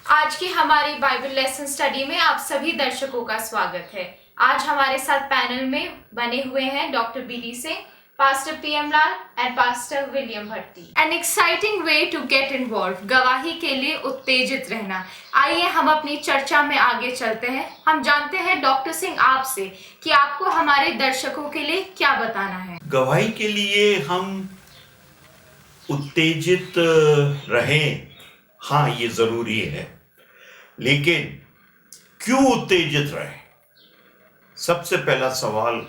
आज की हमारी बाइबल लेसन स्टडी में आप सभी दर्शकों का स्वागत है। आज हमारे साथ पैनल में बने हुए हैं doctor BD Singh, pastor PM Lal and pastor William Bhatti. An exciting way to get involve, गवाही के लिए उत्तेजित रहना। आइए हम अपनी चर्चा में आगे चलते हैं। हम जानते हैं डॉक्टर सिंह आपसे कि आपको हमारे दर्शकों के लिए क्या बताना है। गवाही के लिए हम उत्तेजित रहें, हाँ ये जरूरी है, लेकिन क्यों उत्तेजित रहें? सबसे पहला सवाल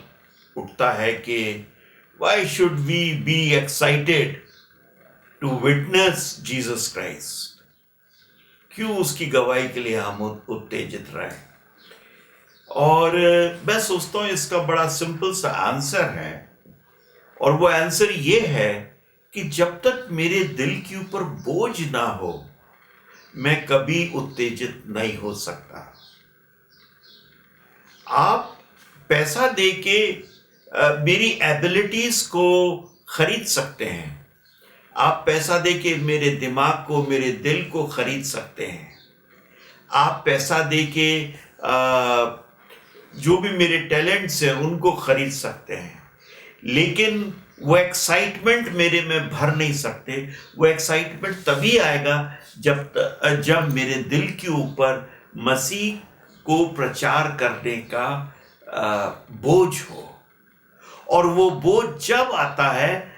उठता है कि why should we be excited to witness Jesus Christ? क्यों उसकी गवाही के लिए हम उत्तेजित रहें? और मैं सोचता हूँ इसका बड़ा सिंपल सा आंसर है, और वो आंसर ये है कि जब तक मेरे दिल के ऊपर बोझ ना हो, मैं कभी उत्तेजित नहीं हो सकता। आप पैसा देके मेरी एबिलिटीज को खरीद सकते हैं, आप पैसा देके मेरे दिमाग को, मेरे दिल को खरीद सकते हैं, आप पैसा देके जो भी मेरे टैलेंट्स हैं उनको खरीद सकते हैं, लेकिन वो एक्साइटमेंट मेरे में भर नहीं सकते। वो एक्साइटमेंट तभी आएगा जब मेरे दिल के ऊपर मसीह को प्रचार करने का बोझ हो। और वो बोझ जब आता है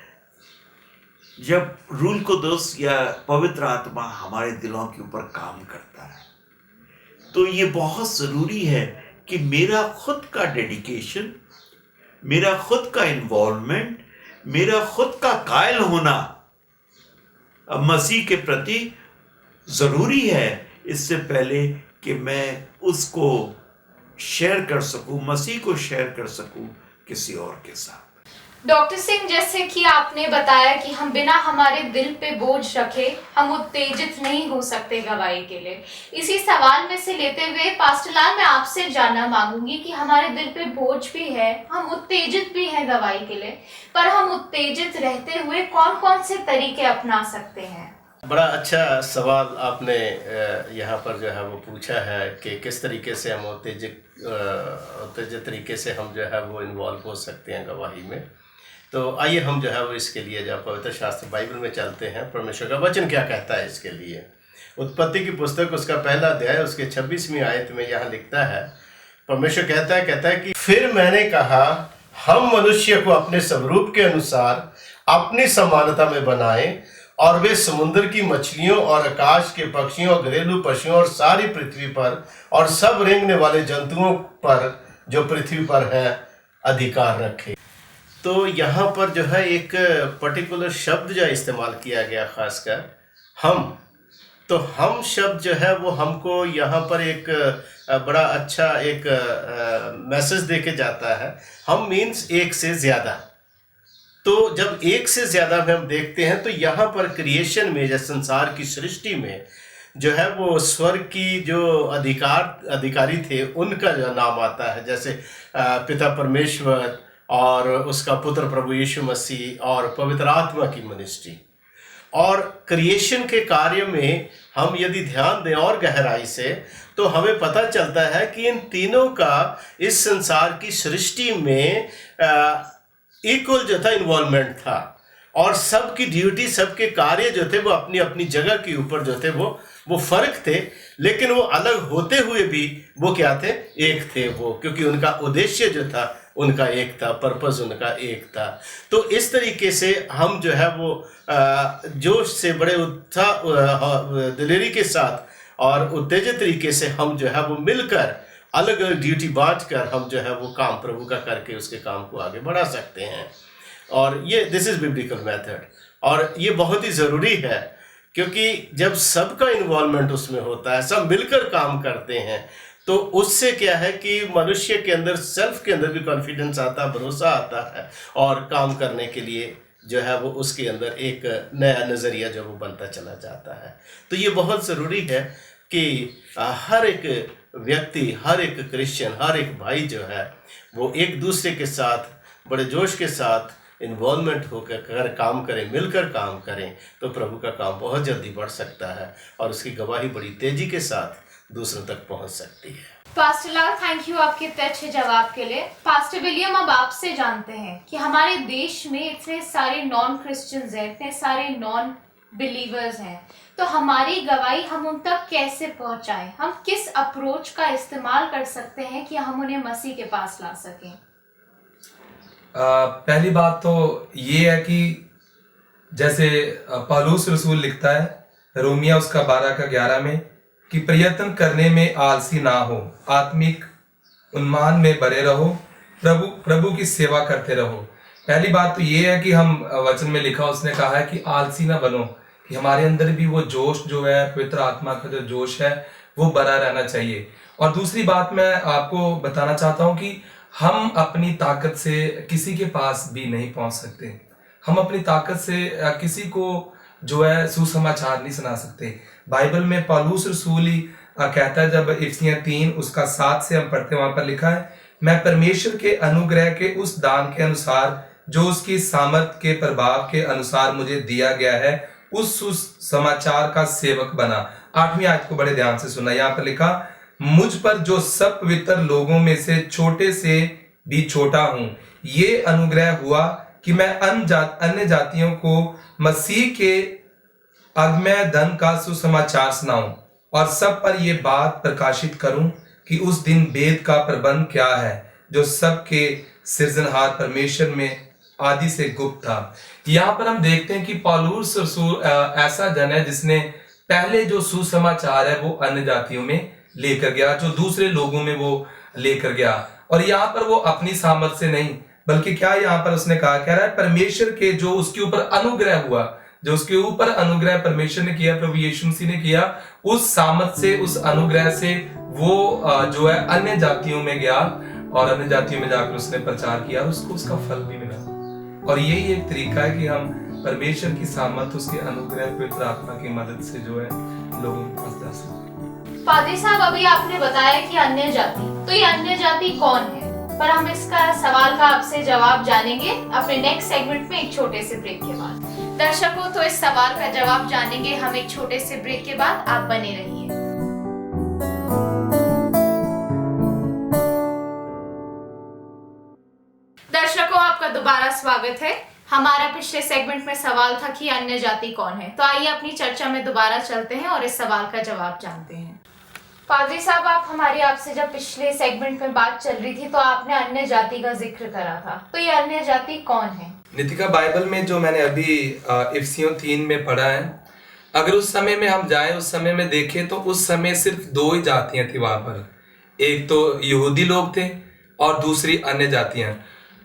जब रूल कुदुस या पवित्र आत्मा हमारे दिलों के ऊपर काम करता है। तो ये बहुत ज़रूरी है कि मेरा खुद का डेडिकेशन, मेरा खुद का इन्वॉल्वमेंट, मेरा खुद का कायल होना मसीह के प्रति जरूरी है, इससे पहले कि मैं उसको शेयर कर सकूं, मसीह को शेयर कर सकूं किसी और के साथ। डॉक्टर सिंह, जैसे कि आपने बताया कि हम बिना हमारे दिल पे बोझ रखे हम उत्तेजित नहीं हो सकते गवाही के लिए। इसी सवाल में से लेते हुए पास्टर लाल, मैं आपसे जानना मांगूंगी कि हमारे दिल पे बोझ भी है, हम उत्तेजित भी हैं गवाही के लिए, पर हम उत्तेजित रहते हुए कौन कौन से तरीके अपना सकते हैं? बड़ा अच्छा सवाल आपने यहाँ पर जो है वो पूछा है कि किस तरीके से हम उत्तेजित तरीके से हम जो है वो इन्वॉल्व हो सकते हैं गवाही में। तो आइए हम जो है वो इसके लिए जब पवित्र शास्त्र बाइबल में चलते हैं, परमेश्वर का वचन क्या कहता है इसके लिए। उत्पत्ति की पुस्तक उसका पहला अध्याय उसके 26वीं आयत में यहाँ लिखता है, परमेश्वर कहता है कि फिर मैंने कहा, हम मनुष्य को अपने स्वरूप के अनुसार अपनी समानता में बनाएं, और वे समुद्र की मछलियों और आकाश के पक्षियों और घरेलू पशुओं और सारी पृथ्वी पर और सब रेंगने वाले जंतुओं पर जो पृथ्वी पर है अधिकार रखे। तो यहाँ पर जो है एक पर्टिकुलर शब्द जो इस्तेमाल किया गया, खासकर हम। तो हम शब्द जो है वो हमको यहाँ पर एक बड़ा अच्छा एक मैसेज देके जाता है। हम मीन्स एक से ज़्यादा। तो जब एक से ज़्यादा में हम देखते हैं तो यहाँ पर क्रिएशन में, जैसे संसार की सृष्टि में जो है वो स्वर्ग की जो अधिकारी थे उनका जो नाम आता है, जैसे पिता परमेश्वर और उसका पुत्र प्रभु यीशु मसीह और पवित्र आत्मा की मिनिस्ट्री। और क्रिएशन के कार्य में हम यदि ध्यान दें और गहराई से, तो हमें पता चलता है कि इन तीनों का इस संसार की सृष्टि में इक्वल जो था इन्वॉल्वमेंट था, और सबकी ड्यूटी, सबके कार्य जो थे वो अपनी अपनी जगह के ऊपर जो थे वो फर्क थे, लेकिन वो अलग होते हुए भी वो क्या थे, एक थे वो, क्योंकि उनका उद्देश्य जो था उनका एक था, पर्पस उनका एक था। तो इस तरीके से हम जो है वो जोश से, बड़े उत्साह, दिलेरी के साथ और उत्तेजित तरीके से हम जो है वो मिलकर अलग अलग ड्यूटी बांट कर हम जो है वो काम प्रभु का करके उसके काम को आगे बढ़ा सकते हैं। और ये दिस इज बिब्लिकल मेथड, और ये बहुत ही ज़रूरी है, क्योंकि जब सबका इन्वॉल्वमेंट उसमें होता है, सब मिलकर काम करते हैं, तो उससे क्या है कि मनुष्य के अंदर, सेल्फ के अंदर भी कॉन्फिडेंस आता है, भरोसा आता है, और काम करने के लिए जो है वो उसके अंदर एक नया नज़रिया जो वो बनता चला जाता है। तो ये बहुत ज़रूरी है कि हर एक व्यक्ति, हर एक क्रिश्चियन, हर एक भाई जो है वो एक दूसरे के साथ बड़े जोश के साथ इन्वॉल्वमेंट होकर अगर काम करें, मिलकर काम करें, तो प्रभु का काम बहुत जल्दी बढ़ सकता है और उसकी गवाही बड़ी तेजी के साथ दूसरों तक पहुंच सकती है। पास्टर लाल, थैंक यू आपके इतने अच्छे जवाब के लिए। पास्टर विलियम, अब आपसे जानते हैं कि हमारे देश में इतने सारे नॉन क्रिश्चियंस हैं, इतने सारे नॉन बिलीवर्स हैं, तो हमारी गवाही हम उन तक कैसे पहुंचाएं? हम किस अप्रोच का इस्तेमाल कर सकते हैं कि हम उन्हें मसीह के पास ला सकें? पहली बात तो ये है कि जैसे पौलुस रसूल लिखता है रोमिया उसका 12 का 11 में कि प्रयत्न करने में आलसी ना हो, आत्मिक उन्मान में बने रहो, प्रभु की सेवा करते रहो। पहली बात तो ये है कि हम वचन में लिखा, उसने कहा है कि आलसी ना बनो, कि हमारे अंदर भी वो जोश जो है, पवित्र आत्मा का जो जोश है वो बना रहना चाहिए। और दूसरी बात मैं आपको बताना चाहता हूँ कि हम अपनी ताकत से किसी के पास भी नहीं पहुंच सकते। हम अपनी ताकत से किसी को जो है सुसमाचार नहीं सुना सकते। बाइबल में पौलुस रसूल ही कहता है, जब इफिसियों 3 उसका 7 से हम पढ़ते हैं, वहां पर लिखा है, मैं परमेश्वर के अनुग्रह के उस दान के अनुसार जो उसकी सामर्थ के प्रभाव के अनुसार मुझे दिया गया है उस सुसमाचार का सेवक बना। 8वीं आयत को बड़े ध्यान से सुना। यहाँ पर लिखा, मुझ पर जो सब पवित्र लोगों में से छोटे से भी छोटा हूं, ये अनुग्रह हुआ कि मैं अन्य जातियों को मसीह के अगमय धन का सुसमाचार सुनाऊं और सब पर यह बात प्रकाशित करूं कि उस दिन भेद का प्रबंध क्या है जो सबके सृजनहार परमेश्वर में आदि से गुप्त था। यहाँ पर हम देखते हैं कि पौलुस रसूल ऐसा जन है जिसने पहले जो सुसमाचार है वो अन्य जातियों में लेकर गया, जो दूसरे लोगों में वो लेकर गया। और यहाँ पर वो अपनी सामर्थ से नहीं, बल्कि क्या यहाँ पर उसने कहा, कह रहा है परमेश्वर के जो उसके ऊपर अनुग्रह हुआ, जो उसके ऊपर अनुग्रह परमेश्वर ने किया, प्रभु यीशु मसीह ने किया, उस सामर्थ से, उस अनुग्रह से वो जो है अन्य जातियों में गया और अन्य जातियों में जाकर उसने प्रचार किया, उसको उसका फल भी मिला। और यही एक तरीका है कि हम परमेश्वर की सामर्थ, उसके अनुग्रह, पवित्र आत्मा की मदद से जो है लोगों के पास जा सकते। पादरी साहब, अभी आपने बताया कि अन्य जाति, तो ये अन्य जाति कौन है? पर हम इसका सवाल का आपसे जवाब जानेंगे अपने नेक्स्ट सेगमेंट में एक छोटे से ब्रेक के बाद। दर्शकों, तो इस सवाल का जवाब जानेंगे हम एक छोटे से ब्रेक के बाद। आप बने रहिए। दर्शकों, आपका दोबारा स्वागत है। हमारा पिछले सेगमेंट में सवाल था कि अन्य जाति कौन है, तो आइए अपनी चर्चा में दोबारा चलते हैं और इस सवाल का जवाब जानते हैं। पादरी साहब, आपसे जब पिछले सेगमेंट में बात चल रही थी तो आपने अन्य जाति का जिक्र करा था, तो ये अन्य जाति कौन है? नितिका, बाइबल में जो मैंने अभी इफिसियों 3 में पढ़ा है, अगर उस समय में हम जाएं, उस समय में देखें तो उस समय सिर्फ 2 ही जातियां थी वहां पर। एक तो यहूदी लोग थे और दूसरी अन्य जातियां।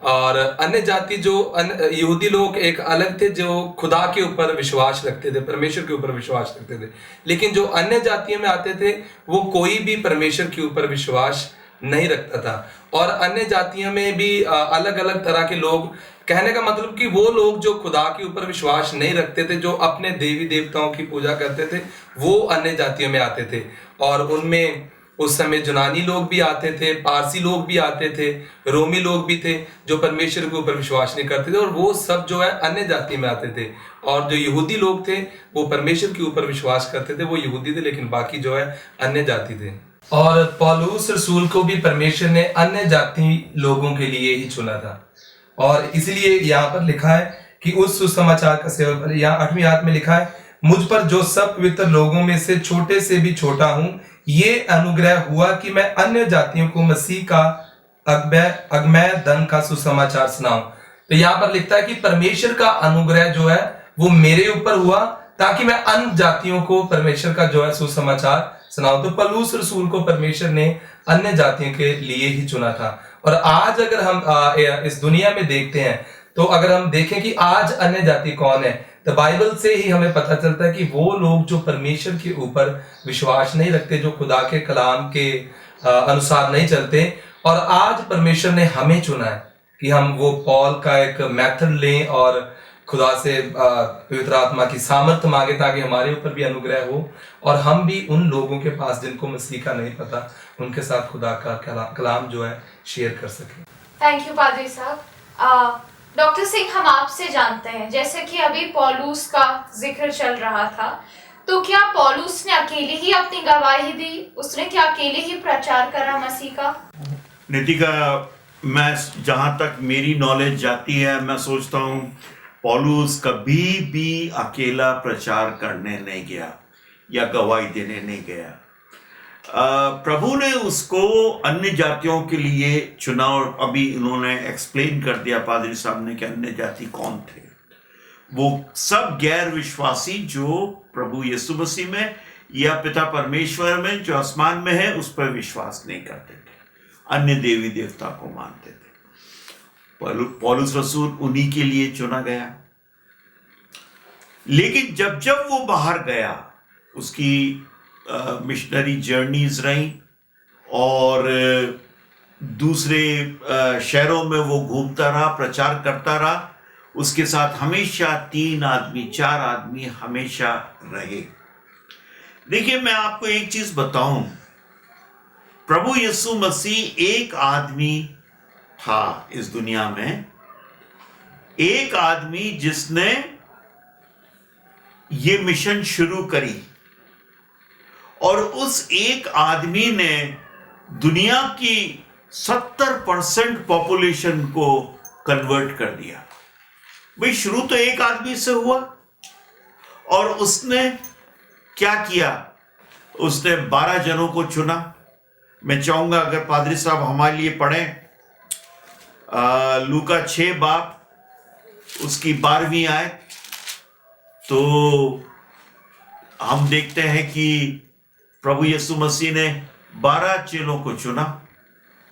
और अन्य जाति जो यहूदी लोग एक अलग थे, जो खुदा के ऊपर विश्वास रखते थे, परमेश्वर के ऊपर विश्वास रखते थे। लेकिन जो अन्य जातियों में आते थे वो कोई भी परमेश्वर के ऊपर विश्वास नहीं रखता था। और अन्य जातियों में भी अलग अलग तरह के लोग, कहने का मतलब कि वो लोग जो खुदा के ऊपर विश्वास नहीं रखते थे, जो अपने देवी देवताओं की पूजा करते थे, वो अन्य जातियों में आते थे। और उनमें उस समय यूनानी लोग भी आते थे, पारसी लोग भी आते थे, रोमी लोग भी थे जो परमेश्वर के ऊपर विश्वास नहीं करते थे, और वो सब जो है अन्य जाति में आते थे। और जो यहूदी लोग थे वो परमेश्वर के ऊपर विश्वास करते थे, वो यहूदी थे, लेकिन बाकी जो है अन्य जाति थे। और पौलुस रसूल को भी परमेश्वर ने अन्य जाति लोगों के लिए ही चुना था। और इसलिए यहाँ पर लिखा है कि उस सुसमाचार का सेवक, यहाँ 8वीं आयत में लिखा है, मुझ पर जो सब पवित्र लोगों में से छोटे से भी छोटा हूं, ये अनुग्रह हुआ कि मैं अन्य जातियों को मसीह का अगमय धन का सुसमाचार सुनाऊं। तो यहाँ पर लिखता है कि परमेश्वर का अनुग्रह जो है वो मेरे ऊपर हुआ ताकि मैं अन्य जातियों को परमेश्वर का जो है सुसमाचार सुनाऊं। तो पौलुस रसूल को परमेश्वर ने अन्य जातियों के लिए ही चुना था। और आज अगर हम इस दुनिया में देखते हैं, तो अगर हम देखें कि आज अन्य जाति कौन है, तो बाइबल से ही हमें पता चलता है कि वो लोग जो परमेश्वर के ऊपर विश्वास नहीं रखते, जो खुदा के कलाम के अनुसार नहीं चलते। और आज परमेश्वर ने हमें चुना है कि हम वो पॉल का एक मेथड लें और खुदा से पवित्र आत्मा की सामर्थ्य मांगे, ताकि हमारे ऊपर भी अनुग्रह हो और हम भी उन लोगों के पास जिनको मसीह का नहीं पता, उनके साथ खुदा का कलाम जो है शेयर कर सकें। थैंक यू पादरी साहब। डॉक्टर सिंह, हम आपसे जानते हैं, जैसे कि अभी पौलुस का जिक्र चल रहा था, तो क्या पौलुस ने अकेले ही अपनी गवाही दी? उसने क्या अकेले ही प्रचार करा मसीह का? नितिका, मैं जहां तक मेरी नॉलेज जाती है, मैं सोचता हूं पौलुस कभी भी अकेला प्रचार करने नहीं गया या गवाही देने नहीं गया। प्रभु ने उसको अन्य जातियों के लिए चुना, और अभी उन्होंने एक्सप्लेन कर दिया पादरी साहब ने कि अन्य जाति कौन थे। वो सब गैर विश्वासी जो प्रभु यीशु मसीह में या पिता परमेश्वर में जो आसमान में है उस पर विश्वास नहीं करते थे, अन्य देवी देवता को मानते थे। पौलुस रसूल उन्हीं के लिए चुना गया। लेकिन जब जब वो बाहर गया, उसकी मिशनरी जर्नीज रही और दूसरे शहरों में वो घूमता रहा, प्रचार करता रहा। उसके साथ हमेशा 3 आदमी 4 आदमी हमेशा रहे। देखिए, मैं आपको एक चीज बताऊं, प्रभु यीशु मसीह एक आदमी था इस दुनिया में, एक आदमी जिसने ये मिशन शुरू करी, और उस एक आदमी ने दुनिया की 70% पॉपुलेशन को कन्वर्ट कर दिया। भाई, शुरू तो एक आदमी से हुआ, और उसने क्या किया? उसने 12 जनों को चुना। मैं चाहूंगा अगर पादरी साहब हमारे लिए पढ़ें लूका 6 बाब उसकी 12वीं आयत, तो हम देखते हैं कि प्रभु यीशु मसीह ने 12 चेलों को चुना।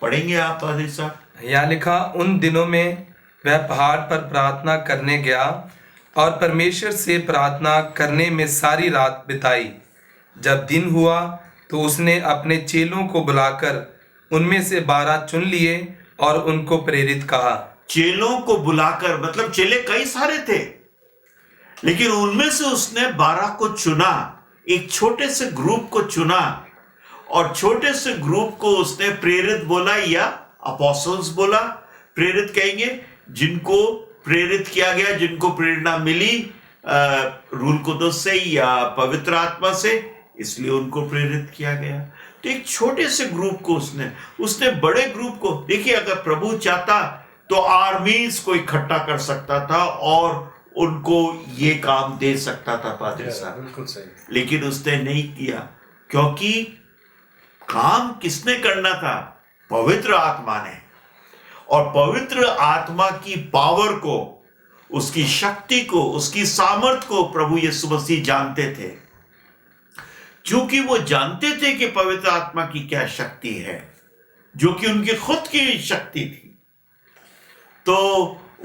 पढ़ेंगे आप पादरी साहब? यहाँ लिखा, उन दिनों में वह पहाड़ पर प्रार्थना करने गया और परमेश्वर से प्रार्थना करने में सारी रात बिताई। जब दिन हुआ तो उसने अपने चेलों को बुलाकर उनमें से 12 चुन लिए और उनको प्रेरित कहा। चेलों को बुलाकर, मतलब चेले कई सारे थे, लेकिन उनमें से उसने 12 को चुना, एक छोटे से ग्रुप को चुना, और छोटे से ग्रुप को उसने प्रेरित बोला या अपोस्टल्स बोला। प्रेरित कहेंगे जिनको प्रेरित किया गया, जिनको प्रेरणा मिली रूल कुदस से या पवित्र आत्मा से, इसलिए उनको प्रेरित किया गया। तो एक छोटे से ग्रुप को उसने बड़े ग्रुप को, देखिए, अगर प्रभु चाहता तो आर्मीज को इकट्ठा कर सकता था और उनको ये काम दे सकता था पादरी साहब। बिल्कुल सही। लेकिन उसने नहीं किया, क्योंकि काम किसने करना था? पवित्र आत्मा ने। और पवित्र आत्मा की पावर को, उसकी शक्ति को, उसकी सामर्थ को प्रभु यीशु मसीह जानते थे। क्योंकि वो जानते थे कि पवित्र आत्मा की क्या शक्ति है, जो कि उनकी खुद की शक्ति थी। तो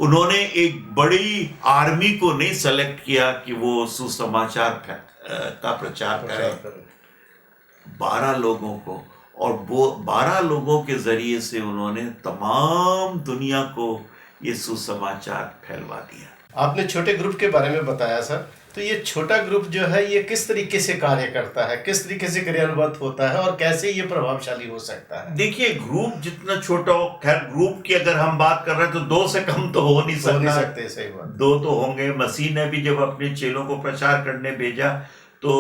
उन्होंने एक बड़ी आर्मी को नहीं सेलेक्ट किया कि वो सुसमाचार का प्रचार करे, 12 लोगों को, और वो 12 लोगों के जरिए से उन्होंने तमाम दुनिया को ये सुसमाचार फैलवा दिया। आपने छोटे ग्रुप के बारे में बताया सर, तो ये छोटा ग्रुप जो है ये किस तरीके से कार्य करता है, किस तरीके से क्रियान्वित होता है और कैसे ये प्रभावशाली हो सकता है? देखिए, ग्रुप जितना छोटा हो, खैर ग्रुप की अगर हम बात कर रहे हैं तो 2 से कम तो हो नहीं सकते। सही बात। 2 तो होंगे। मसीह ने भी जब अपने चेलों को प्रचार करने भेजा तो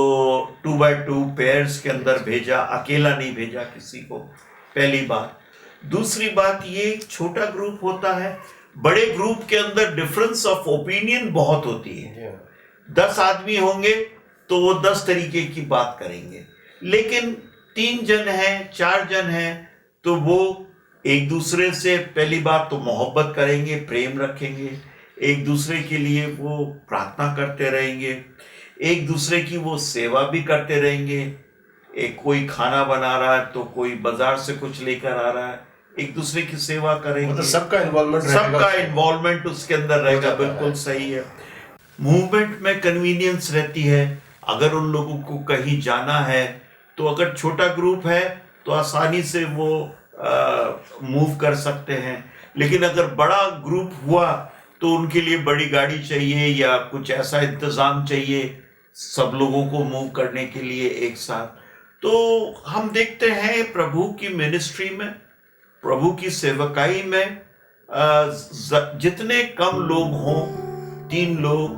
2 by 2 पेयर्स के अंदर भेजा, अकेला नहीं भेजा किसी को, पहली बात। दूसरी बात, ये छोटा ग्रुप होता है। बड़े ग्रुप के अंदर डिफरेंस ऑफ ओपिनियन बहुत होती है। 10 आदमी होंगे तो वो 10 तरीके की बात करेंगे, लेकिन 3 जन हैं, 4 जन हैं, तो वो एक दूसरे से पहली बात तो मोहब्बत करेंगे, प्रेम रखेंगे, एक दूसरे के लिए वो प्रार्थना करते रहेंगे, एक दूसरे की वो सेवा भी करते रहेंगे। एक कोई खाना बना रहा है तो कोई बाजार से कुछ लेकर आ रहा है, एक दूसरे की सेवा करेंगे। मतलब सबका इन्वॉल्वमेंट उसके अंदर रहेगा। बिल्कुल सही है। मूवमेंट में कन्वीनियंस रहती है। अगर उन लोगों को कहीं जाना है तो अगर छोटा ग्रुप है तो आसानी से वो मूव कर सकते हैं, लेकिन अगर बड़ा ग्रुप हुआ तो उनके लिए बड़ी गाड़ी चाहिए या कुछ ऐसा इंतजाम चाहिए सब लोगों को मूव करने के लिए एक साथ। तो हम देखते हैं प्रभु की मिनिस्ट्री में, प्रभु की सेवकाई में जितने कम लोग हों, 3 लोग,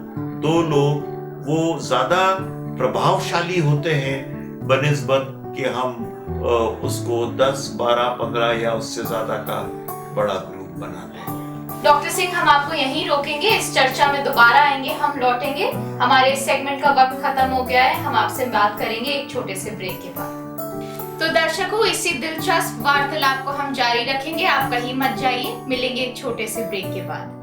2 लोग, वो ज्यादा प्रभावशाली होते हैं बनिस्बत कि हम उसको 10, 12, 15 या उससे ज्यादा का बड़ा ग्रुप बना दें। डॉक्टर सिंह, हम आपको यहीं रोकेंगे, इस चर्चा में दोबारा आएंगे, हम लौटेंगे। हमारे इस सेगमेंट का वक्त खत्म हो गया है, हम आपसे बात करेंगे एक छोटे से ब्रेक के बाद। तो दर्शकों, इसी दिलचस्प वार्तालाप को हम जारी रखेंगे, आप कहीं मत जाइए, मिलेंगे एक छोटे से ब्रेक के बाद।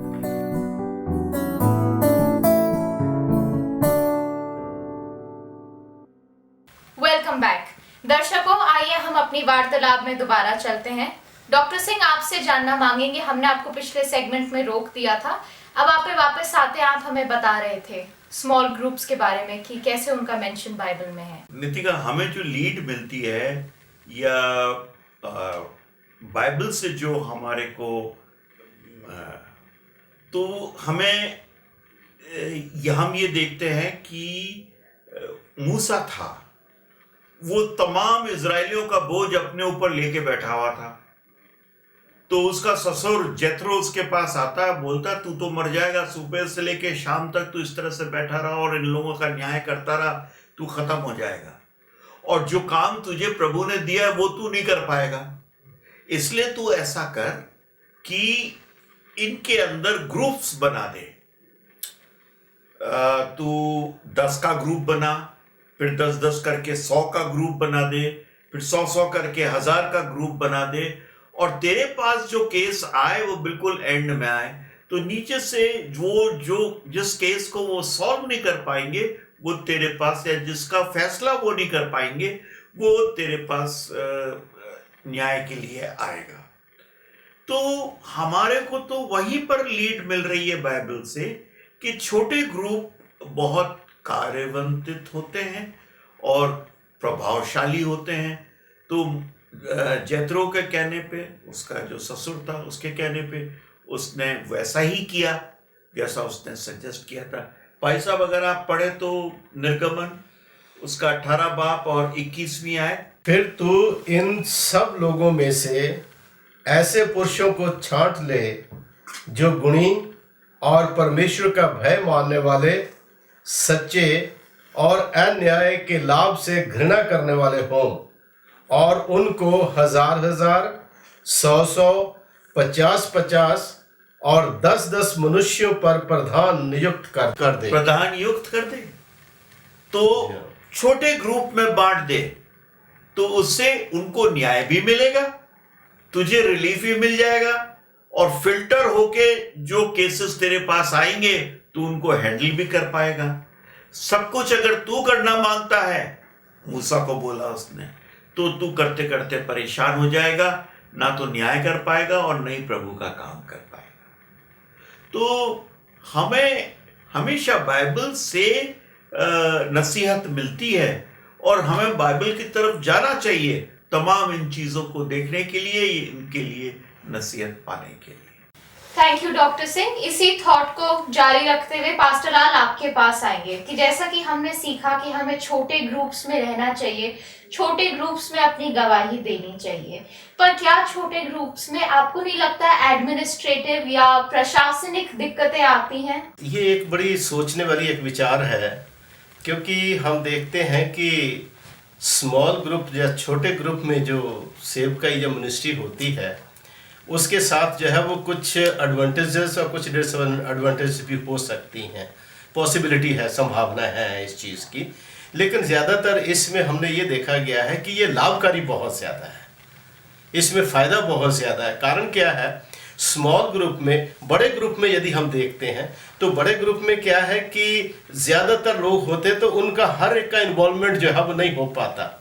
Welcome back. दर्शकों, आइए हम अपनी वार्तालाप में दोबारा चलते हैं। डॉक्टर सिंह, आपसे जानना मांगेंगे, हमने आपको पिछले सेगमेंट में रोक दिया था, अब आप पे वापस आते आप हमें बता रहे थे स्मॉल ग्रुप्स के बारे में कि कैसे उनका मेंशन बाइबल में है। नितिका, हमें जो लीड मिलती है या बाइबल से जो हमारे को तो हमें हम ये देखते हैं कि मूसा था, वो तमाम इजराइलियों का बोझ अपने ऊपर लेके बैठा हुआ था। तो उसका ससुर जेथरो उसके पास आता है, बोलता तू तो मर जाएगा, सुबह से लेके शाम तक तू इस तरह से बैठा रहा और इन लोगों का न्याय करता रहा, तू खत्म हो जाएगा और जो काम तुझे प्रभु ने दिया है वो तू नहीं कर पाएगा। इसलिए तू ऐसा कर कि इनके अंदर ग्रुप्स बना दे। तू 10 का ग्रुप बना, फिर 10-10 करके 100 का ग्रुप बना दे, फिर 100-100 करके 1000 का ग्रुप बना दे और तेरे पास जो केस आए वो बिल्कुल एंड में आए। तो नीचे से जो जिस केस को वो सॉल्व नहीं कर पाएंगे वो तेरे पास, या जिसका फैसला वो नहीं कर पाएंगे वो तेरे पास न्याय के लिए आएगा। तो हमारे को तो वहीं पर लीड मिल रही है बाइबल से कि छोटे ग्रुप बहुत कार्यवंतित होते हैं और प्रभावशाली होते हैं। तो जेथरो के कहने पे, उसका जो ससुर था उसके कहने पे उसने वैसा ही किया जैसा उसने सजेस्ट किया था। भाई साहब, अगर आप पढ़े तो निर्गमन उसका 18 बाब और 21वीं आयत। फिर तू इन सब लोगों में से ऐसे पुरुषों को छांट ले जो गुणी और परमेश्वर का भय मानने वाले, सच्चे और अन्याय के लाभ से घृणा करने वाले हों, और उनको 1000-1000, 100-100, 50-50 और 10-10 मनुष्यों पर प्रधान नियुक्त कर दे। प्रधान नियुक्त कर दे, तो छोटे ग्रुप में बांट दे, तो उससे उनको न्याय भी मिलेगा, तुझे रिलीफ भी मिल जाएगा और फिल्टर होके जो केसेस तेरे पास आएंगे तू उनको हैंडल भी कर पाएगा। सब कुछ अगर तू करना मांगता है, मूसा को बोला उसने, तो तू करते करते परेशान हो जाएगा, ना तो न्याय कर पाएगा और न ही प्रभु का काम कर पाएगा। तो हमें हमेशा बाइबल से नसीहत मिलती है और हमें बाइबल की तरफ जाना चाहिए तमाम इन चीजों को देखने के लिए, इनके लिए नसीहत पाने के लिए। Thank you doctor Singh. इसी थॉट को जारी रखते हुए पास्टर लाल आपके पास आएंगे कि जैसा कि हमने सीखा कि हमें छोटे ग्रुप्स में रहना चाहिए, छोटे ग्रुप्स में अपनी गवाही देनी चाहिए, पर क्या छोटे ग्रुप्स में आपको नहीं लगता एडमिनिस्ट्रेटिव या प्रशासनिक दिक्कतें आती हैं? ये एक बड़ी सोचने वाली एक विचार है, क्योंकि हम देखते हैं कि स्मॉल ग्रुप या छोटे ग्रुप में जो सेवकाई या मिनिस्ट्री होती है उसके साथ जो है वो कुछ एडवांटेजेस और कुछ डिसएडवांटेजेस भी हो सकती हैं। पॉसिबिलिटी है, संभावना है इस चीज़ की, लेकिन ज़्यादातर इसमें हमने ये देखा गया है कि ये लाभकारी बहुत ज़्यादा है, इसमें फ़ायदा बहुत ज़्यादा है। कारण क्या है, स्मॉल ग्रुप में, बड़े ग्रुप में यदि हम देखते हैं तो बड़े ग्रुप में क्या है कि ज़्यादातर लोग होते तो उनका हर एक का इन्वॉल्वमेंट जो है वो नहीं हो पाता,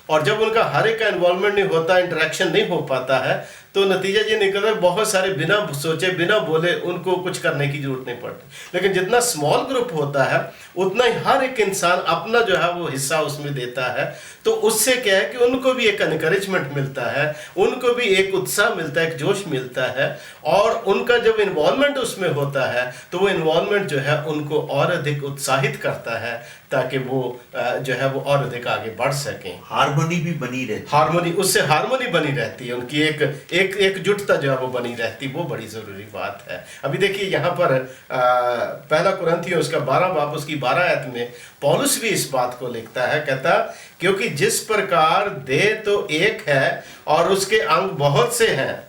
और जब उनका हर एक का इन्वॉल्वमेंट नहीं होता, इंटरेक्शन नहीं हो पाता है, तो नतीजा ये निकलता है बहुत सारे बिना सोचे बिना बोले उनको कुछ करने की जरूरत नहीं पड़ती। लेकिन जितना स्मॉल ग्रुप होता है उतना ही हर एक इंसान अपना जो है वो हिस्सा उसमें देता है, तो उससे क्या है कि उनको भी एक एनकरेजमेंट मिलता है, उनको भी एक उत्साह मिलता है, एक जोश मिलता है, और उनका जब इन्वॉल्वमेंट उसमें होता है तो वो इन्वॉल्वमेंट जो है उनको और अधिक उत्साहित करता है ताकि वो जो है वो और अधिक आगे बढ़ सकें। हार्मोनी भी बनी रहती है, हार्मोनी, उससे हार्मोनी बनी रहती है, उनकी एक एकजुटता जो है वो बनी रहती, वो बड़ी ज़रूरी बात है। अभी देखिए यहाँ पर पहला कुरिन्थियों उसका 12 बाब उसकी 12 आयत में पौलुस भी इस बात को लिखता है, कहता क्योंकि जिस प्रकार देह तो एक है और उसके अंग बहुत से हैं,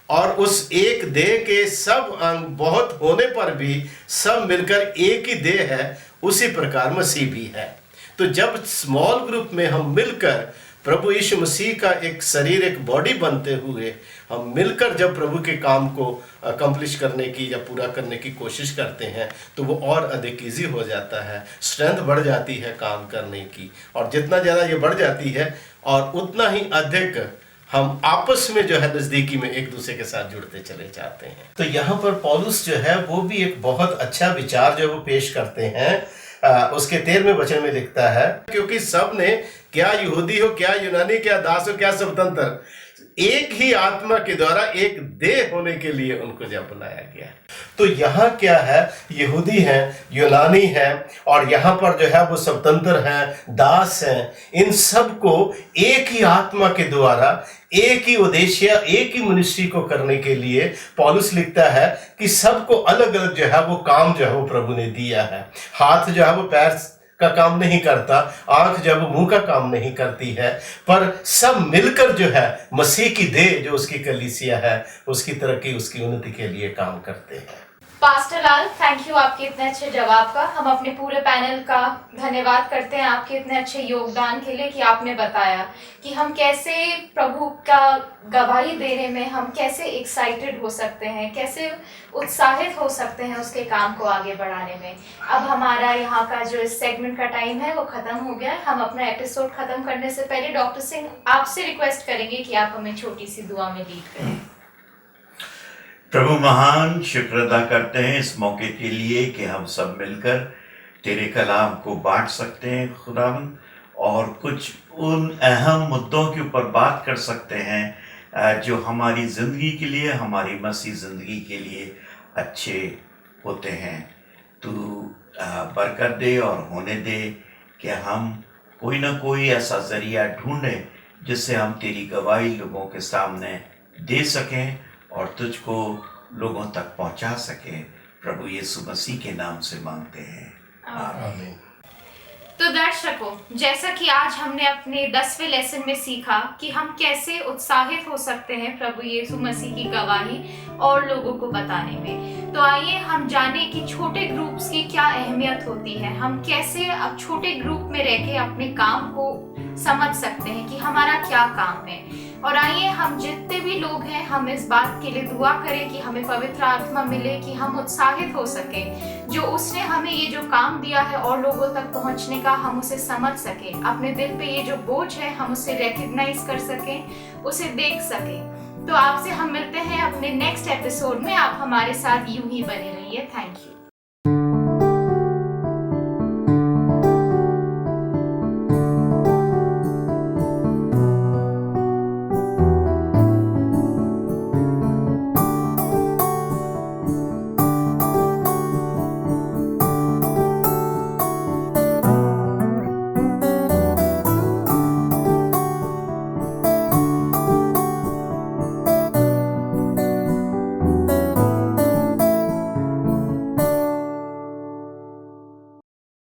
और उस एक देह के सब अंग बहुत होने पर भी सब मिलकर एक ही देह है, उसी प्रकार मसीह भी है। तो जब स्मॉल ग्रुप में हम मिलकर प्रभु यीशु मसीह का एक शरीर, एक बॉडी बनते हुए हम मिलकर जब प्रभु के काम को अकम्प्लिश करने की या पूरा करने की कोशिश करते हैं, तो वो और अधिक ईजी हो जाता है, स्ट्रेंथ बढ़ जाती है काम करने की। और जितना ज़्यादा ये बढ़ जाती है और उतना ही अधिक हम आपस में जो है नज़दीकी में एक दूसरे के साथ जुड़ते चले जाते हैं। तो यहाँ पर पौलुस जो है वो भी एक बहुत अच्छा विचार जो वो पेश करते हैं। उसके 13वें वचन में लिखता है, क्योंकि सब ने, क्या यहूदी हो, क्या यूनानी, क्या दास हो, क्या स्वतंत्र, एक ही आत्मा के द्वारा एक देह होने के लिए उनको जब बनाया गया है। तो यहाँ क्या है, यहूदी हैं, यूनानी हैं, और यहाँ पर जो है वो स्वतंत्र हैं, दास हैं, इन सब को एक ही आत्मा के द्वारा एक ही उद्देश्य, एक ही मिनिस्ट्री को करने के लिए पौलुस लिखता है कि सबको अलग अलग जो है वो काम जो है वो प्रभु ने दिया है। हाथ जो है वो पैर का काम नहीं करता, आंख जो है वो मुंह का काम नहीं करती है, पर सब मिलकर जो है मसीह की देह जो उसकी कलीसिया है उसकी तरक्की, उसकी उन्नति के लिए काम करते हैं। पास्टर लाल, थैंक यू आपके इतने अच्छे जवाब का। हम अपने पूरे पैनल का धन्यवाद करते हैं आपके इतने अच्छे योगदान के लिए कि आपने बताया कि हम कैसे प्रभु का गवाही देने में हम कैसे एक्साइटेड हो सकते हैं, कैसे उत्साहित हो सकते हैं उसके काम को आगे बढ़ाने में। अब हमारा यहाँ का जो इस सेगमेंट का टाइम है वो ख़त्म हो गया है। हम अपना एपिसोड ख़त्म करने से पहले डॉक्टर सिंह आपसे रिक्वेस्ट करेंगे कि आप हमें छोटी सी दुआ में लीड करें। प्रभु महान, शुक्र अदा करते हैं इस मौके के लिए कि हम सब मिलकर तेरे कलाम को बांट सकते हैं खुदावंद, और कुछ उन अहम मुद्दों के ऊपर बात कर सकते हैं जो हमारी ज़िंदगी के लिए, हमारी मसीह ज़िंदगी के लिए अच्छे होते हैं। तू बरकत दे और होने दे कि हम कोई ना कोई ऐसा ज़रिया ढूंढें जिससे हम तेरी गवाही लोगों के सामने दे सकें और तुझको लोगों तक पहुंचा सके। प्रभु यीशु मसीह के नाम से मांगते हैं, आमीन। तो दर्शकों, जैसा कि आज हमने अपने 10वें लेसन में सीखा कि हम कैसे उत्साहित हो सकते हैं प्रभु यीशु मसीह की गवाही और लोगों को बताने में, तो आइए हम जाने कि छोटे ग्रुप्स की क्या अहमियत होती है। हम कैसे अब छोटे ग्रुप में रह के अपने काम को समझ सकते हैं कि हमारा क्या काम है। और आइए हम जितने भी लोग हैं हम इस बात के लिए दुआ करें कि हमें पवित्र आत्मा मिले, कि हम उत्साहित हो सकें, जो उसने हमें ये जो काम दिया है और लोगों तक पहुंचने का, हम उसे समझ सकें, अपने दिल पे ये जो बोझ है हम उसे रिकग्नाइज कर सकें, उसे देख सकें। तो आपसे हम मिलते हैं अपने नेक्स्ट एपिसोड में। आप हमारे साथ यूं ही बने रहिए। Thank you.